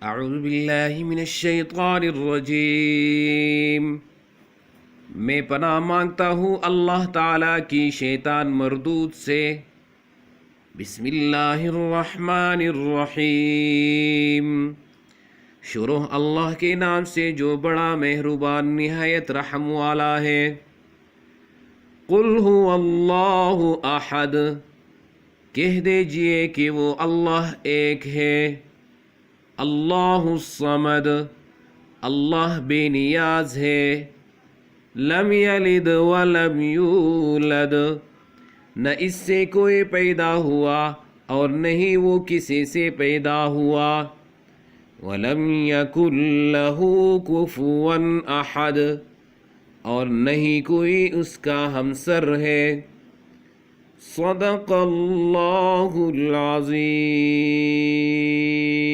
اعوذ باللہ من الشیطان الرجیم، میں پناہ مانگتا ہوں اللہ تعالیٰ کی شیطان مردود سے۔ بسم اللہ الرحمن الرحیم، شروع اللہ کے نام سے جو بڑا مہربان نہایت رحم والا ہے۔ قل هو اللہ احد، کہہ دیجئے کہ وہ اللہ ایک ہے۔ اللہ الصمد، اللہ بے نیاز ہے۔ لم یلد ولم یولد، نہ اس سے کوئی پیدا ہوا اور نہیں وہ کسی سے پیدا ہوا۔ ولم یکن لہ کفوا احد، اور نہیں کوئی اس کا ہمسر ہے۔ صدق اللہ العظیم۔